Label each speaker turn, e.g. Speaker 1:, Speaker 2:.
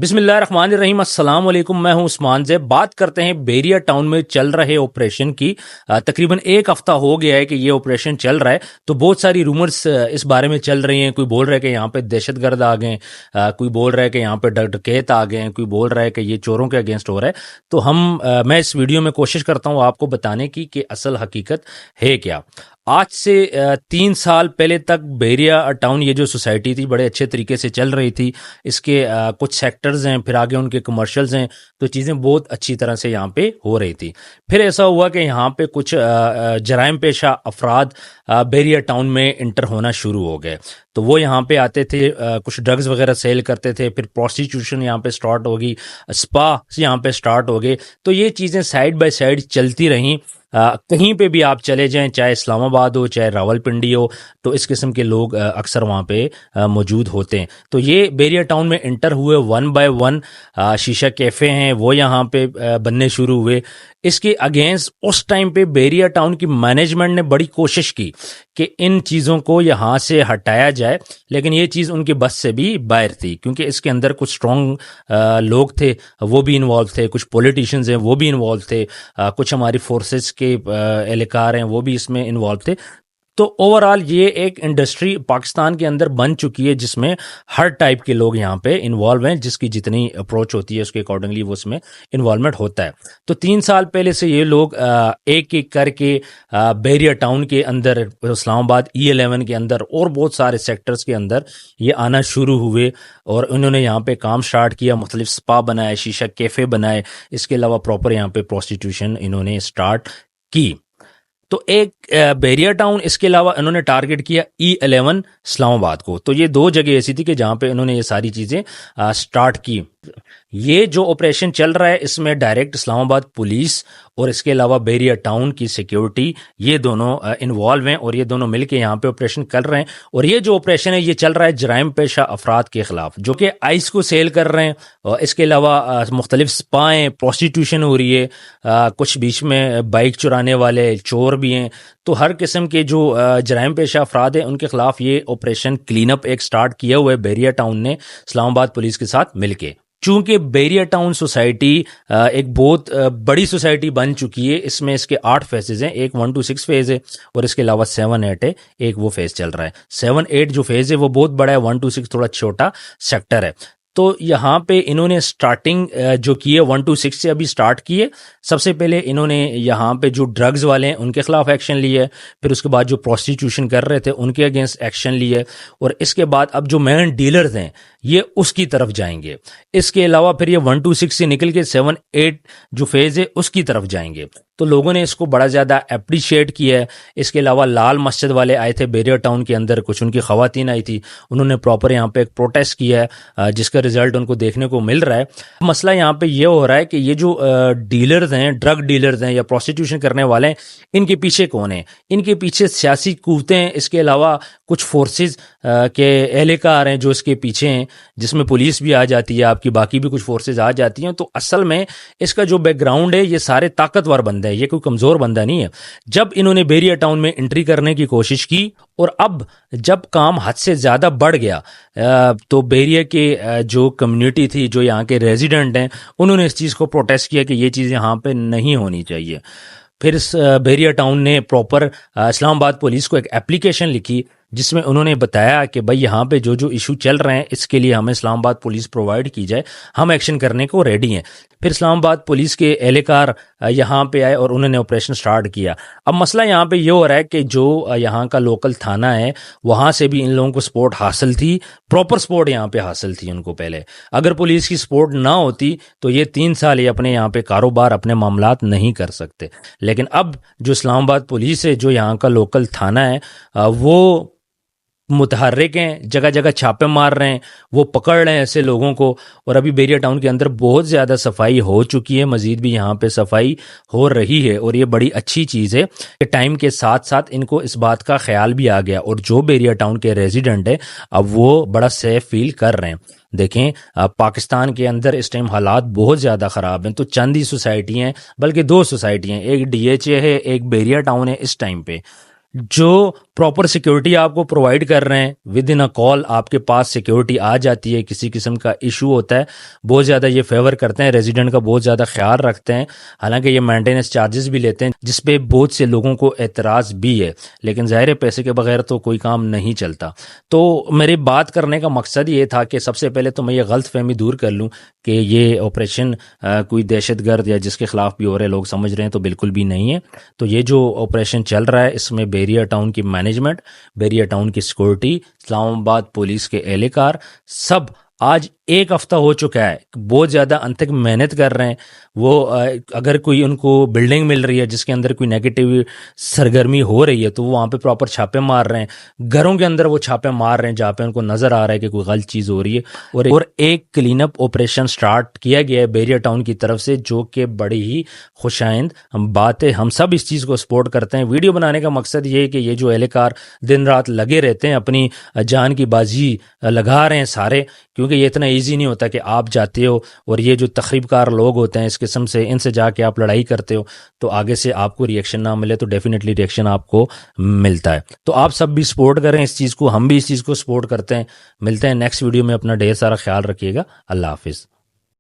Speaker 1: بسم اللہ الرحمن الرحیم، السلام علیکم، میں ہوں عثمان زیب۔ بات کرتے ہیں بیریا ٹاؤن میں چل رہے آپریشن کی۔ تقریباً ایک ہفتہ ہو گیا ہے کہ یہ آپریشن چل رہا ہے، تو بہت ساری رومرز اس بارے میں چل رہی ہیں۔ کوئی بول رہا ہے کہ یہاں پہ دہشت گرد آ گئے، کوئی بول رہا ہے کہ یہاں پہ ڈکیت آ گئے ہیں، کوئی بول رہا ہے کہ یہ چوروں کے اگینسٹ ہو رہا ہے۔ تو میں اس ویڈیو میں کوشش کرتا ہوں آپ کو بتانے کی کہ اصل حقیقت ہے کیا۔ آج سے 3 سال پہلے تک بیریا ٹاؤن، یہ جو سوسائٹی تھی، بڑے اچھے طریقے سے چل رہی تھی۔ اس کے کچھ سیکٹرز ہیں، پھر آگے ان کے کمرشلز ہیں، تو چیزیں بہت اچھی طرح سے یہاں پہ ہو رہی تھی۔ پھر ایسا ہوا کہ یہاں پہ کچھ جرائم پیشہ افراد بیریا ٹاؤن میں انٹر ہونا شروع ہو گئے۔ تو وہ یہاں پہ آتے تھے، کچھ ڈرگز وغیرہ سیل کرتے تھے، پھر پروسٹیٹیوشن یہاں پہ سٹارٹ ہوگی، سپا یہاں پہ سٹارٹ ہو گئے۔ تو یہ چیزیں سائیڈ بائی سائیڈ چلتی رہیں۔ کہیں پہ بھی آپ چلے جائیں، چاہے اسلام آباد ہو، چاہے راول پنڈی ہو، تو اس قسم کے لوگ اکثر وہاں پہ موجود ہوتے ہیں۔ تو یہ بیریا ٹاؤن میں انٹر ہوئے 1 بائی 1۔ شیشہ کیفے ہیں وہ یہاں پہ بننے شروع ہوئے۔ اس کے اگینسٹ اس ٹائم پہ بیریا ٹاؤن کی مینجمنٹ نے بڑی کوشش کی کہ ان چیزوں کو یہاں سے ہٹایا جائے، لیکن یہ چیز ان کے بس سے بھی باہر تھی، کیونکہ اس کے اندر کچھ اسٹرانگ لوگ تھے، وہ بھی انوالو تھے، کچھ پولیٹیشینز ہیں وہ بھی انوالو تھے، کچھ ہماری فورسز کے اہلکار ہیں وہ بھی اس میں انوالو تھے۔ تو اوورآل یہ ایک انڈسٹری پاکستان کے اندر بن چکی ہے جس میں ہر ٹائپ کے لوگ یہاں پہ انوالو ہیں، جس کی جتنی اپروچ ہوتی ہے اس کے اکارڈنگلی وہ اس میں انوالومنٹ ہوتا ہے۔ تو 3 سال پہلے سے یہ لوگ ایک ایک کر کے بیریا ٹاؤن کے اندر، اسلام آباد E11 کے اندر اور بہت سارے سیکٹرز کے اندر یہ آنا شروع ہوئے، اور انہوں نے یہاں پہ کام سٹارٹ کیا، مختلف سپا بنائے، شیشہ کیفے بنائے، اس کے علاوہ پراپر یہاں پہ پروسٹیٹیوشن انہوں نے سٹارٹ کی۔ تو ایک بیریا ٹاؤن، اس کے علاوہ انہوں نے ٹارگٹ کیا E11 اسلام آباد کو۔ تو یہ 2 جگہ ایسی تھی کہ جہاں پہ انہوں نے یہ ساری چیزیں سٹارٹ کی۔ یہ جو آپریشن چل رہا ہے اس میں ڈائریکٹ اسلام آباد پولیس اور اس کے علاوہ بیریا ٹاؤن کی سیکیورٹی، یہ دونوں انوالو ہیں، اور یہ دونوں مل کے یہاں پہ آپریشن کر رہے ہیں۔ اور یہ جو آپریشن ہے یہ چل رہا ہے جرائم پیشہ افراد کے خلاف، جو کہ آئس کو سیل کر رہے ہیں، اور اس کے علاوہ مختلف سپائیں، پروسٹیٹیوشن ہو رہی ہے، کچھ بیچ میں بائک چرانے والے چور بھی ہیں۔ تو ہر قسم کے جو جرائم پیشہ افراد ہیں ان کے خلاف یہ آپریشن کلین اپ ایک سٹارٹ کیا ہوا ہے بیریا ٹاؤن نے اسلام آباد پولیس کے ساتھ مل کے۔ چونکہ بیریا ٹاؤن سوسائٹی ایک بہت بڑی سوسائٹی بن چکی ہے، اس میں اس کے 8 فیزز ہیں، ایک 1 to 6 فیز ہے، اور اس کے علاوہ 7, 8 ہے، ایک وہ فیز چل رہا ہے۔ 7, 8 جو فیز ہے وہ بہت بڑا ہے، 1 to 6 تھوڑا چھوٹا سیکٹر ہے۔ تو یہاں پہ انہوں نے سٹارٹنگ جو کی ہے 1 to 6 سے ابھی سٹارٹ کی ہے۔ سب سے پہلے انہوں نے یہاں پہ جو ڈرگز والے ہیں ان کے خلاف ایکشن لیا ہے، پھر اس کے بعد جو پروسٹیٹیوشن کر رہے تھے ان کے اگینسٹ ایکشن لیا ہے، اور اس کے بعد اب جو مین ڈیلرز ہیں یہ اس کی طرف جائیں گے۔ اس کے علاوہ پھر یہ 1 to 6 سے نکل کے 7, 8 جو فیز ہے اس کی طرف جائیں گے۔ تو لوگوں نے اس کو بڑا زیادہ اپریشیٹ کیا ہے۔ اس کے علاوہ لال مسجد والے آئے تھے بیریا ٹاؤن کے اندر، کچھ ان کی خواتین آئی تھی، انہوں نے پراپر یہاں پہ ایک پروٹیسٹ کیا ہے، جس کا رزلٹ ان کو دیکھنے کو مل رہا ہے۔ مسئلہ یہاں پہ یہ ہو رہا ہے کہ یہ جو ڈیلرز ہیں، ڈرگ ڈیلرز ہیں یا پروسٹیٹیوشن کرنے والے ہیں، ان کے پیچھے کون ہیں؟ ان کے پیچھے سیاسی قوتیں ہیں، اس کے علاوہ کچھ فورسز کے اہلکار ہیں جو اس کے پیچھے ہیں، جس میں پولیس بھی آ جاتی ہے آپ کی، باقی بھی کچھ فورسز آ جاتی ہیں۔ تو اصل میں اس کا جو بیک گراؤنڈ ہے یہ سارے طاقتور بندے ہیں، یہ کوئی کمزور بندہ نہیں ہے۔ جب انہوں نے بیریا ٹاؤن میں انٹری کرنے کی کوشش کی، اور اب جب کام حد سے زیادہ بڑھ گیا، تو بیریا کے جو کمیونٹی تھی، جو یہاں کے ریزیڈنٹ ہیں، انہوں نے اس چیز کو پروٹیسٹ کیا کہ یہ چیز یہاں پہ نہیں ہونی چاہیے۔ پھر بیریا ٹاؤن نے پراپر اسلام آباد پولیس کو ایک اپلیکیشن لکھی جس میں انہوں نے بتایا کہ بھائی یہاں پہ جو ایشو چل رہے ہیں اس کے لیے ہمیں اسلام آباد پولیس پرووائڈ کی جائے، ہم ایکشن کرنے کو ریڈی ہیں۔ پھر اسلام آباد پولیس کے اہلکار یہاں پہ آئے اور انہوں نے آپریشن سٹارٹ کیا۔ اب مسئلہ یہاں پہ یہ ہو رہا ہے کہ جو یہاں کا لوکل تھانہ ہے وہاں سے بھی ان لوگوں کو سپورٹ حاصل تھی، پراپر سپورٹ یہاں پہ حاصل تھی ان کو پہلے۔ اگر پولیس کی سپورٹ نہ ہوتی تو یہ 3 سال یہ اپنے یہاں پہ کاروبار، اپنے معاملات نہیں کر سکتے۔ لیکن اب جو اسلام آباد پولیس ہے، جو یہاں کا لوکل تھانہ ہے، وہ متحرک ہیں، جگہ جگہ چھاپے مار رہے ہیں، وہ پکڑ رہے ہیں ایسے لوگوں کو۔ اور ابھی بیریا ٹاؤن کے اندر بہت زیادہ صفائی ہو چکی ہے، مزید بھی یہاں پہ صفائی ہو رہی ہے، اور یہ بڑی اچھی چیز ہے کہ ٹائم کے ساتھ ساتھ ان کو اس بات کا خیال بھی آ گیا، اور جو بیریا ٹاؤن کے ریزیڈنٹ ہیں اب وہ بڑا سیف فیل کر رہے ہیں۔ دیکھیں پاکستان کے اندر اس ٹائم حالات بہت زیادہ خراب ہیں، تو چند ہی سوسائٹی ہیں، بلکہ 2 سوسائٹی ہیں، ایک DHA ہے، ایک بیریا ٹاؤن ہے۔ اس ٹائم پہ جو پراپر سیکیورٹی آپ کو پرووائڈ کر رہے ہیں، ود ان اے کال آپ کے پاس سیکیورٹی آ جاتی ہے، کسی قسم کا ایشو ہوتا ہے بہت زیادہ یہ فیور کرتے ہیں، ریزیڈنٹ کا بہت زیادہ خیال رکھتے ہیں، حالانکہ یہ مینٹیننس چارجز بھی لیتے ہیں جس پہ بہت سے لوگوں کو اعتراض بھی ہے، لیکن ظاہر ہے پیسے کے بغیر تو کوئی کام نہیں چلتا۔ تو میری بات کرنے کا مقصد یہ تھا کہ سب سے پہلے تو میں یہ غلط فہمی دور کر لوں کہ یہ آپریشن کوئی دہشت گرد یا جس کے خلاف بھی ہو رہے لوگ سمجھ رہے ہیں، تو بالکل بھی نہیں ہے۔ تو یہ جو آپریشن چل رہا ہے اس میں بیریا ٹاؤن کی مینجمنٹ، بیریا ٹاؤن کی سیکورٹی، اسلام آباد پولیس کے اہلکار، سب آج ایک ہفتہ ہو چکا ہے، بہت زیادہ انتھک محنت کر رہے ہیں۔ وہ اگر کوئی ان کو بلڈنگ مل رہی ہے جس کے اندر کوئی نیگیٹو سرگرمی ہو رہی ہے تو وہ وہاں پہ پراپر چھاپے مار رہے ہیں، گھروں کے اندر وہ چھاپے مار رہے ہیں جہاں پہ ان کو نظر آ رہا ہے کہ کوئی غلط چیز ہو رہی ہے، اور ایک کلین اپ آپریشن سٹارٹ کیا گیا ہے بیریا ٹاؤن کی طرف سے، جو کہ بڑی ہی خوشائند بات ہے۔ ہم سب اس چیز کو سپورٹ کرتے ہیں۔ ویڈیو بنانے کا مقصد یہ ہے کہ یہ جو اہلکار دن رات لگے رہتے ہیں، اپنی جان کی بازی لگا رہے ہیں سارے، کیونکہ یہ اتنا ایزی نہیں ہوتا کہ آپ جاتے ہو اور یہ جو تخریب کار لوگ ہوتے ہیں اس قسم سے، ان سے جا کے آپ لڑائی کرتے ہو تو آگے سے آپ کو ریئیکشن نہ ملے تو ڈیفینیٹلی ریئیکشن آپ کو ملتا ہے۔ تو آپ سب بھی سپورٹ کریں اس چیز کو، ہم بھی اس چیز کو سپورٹ کرتے ہیں۔ ملتے ہیں نیکسٹ ویڈیو میں، اپنا ڈھیر سارا خیال رکھیے گا۔ اللہ حافظ۔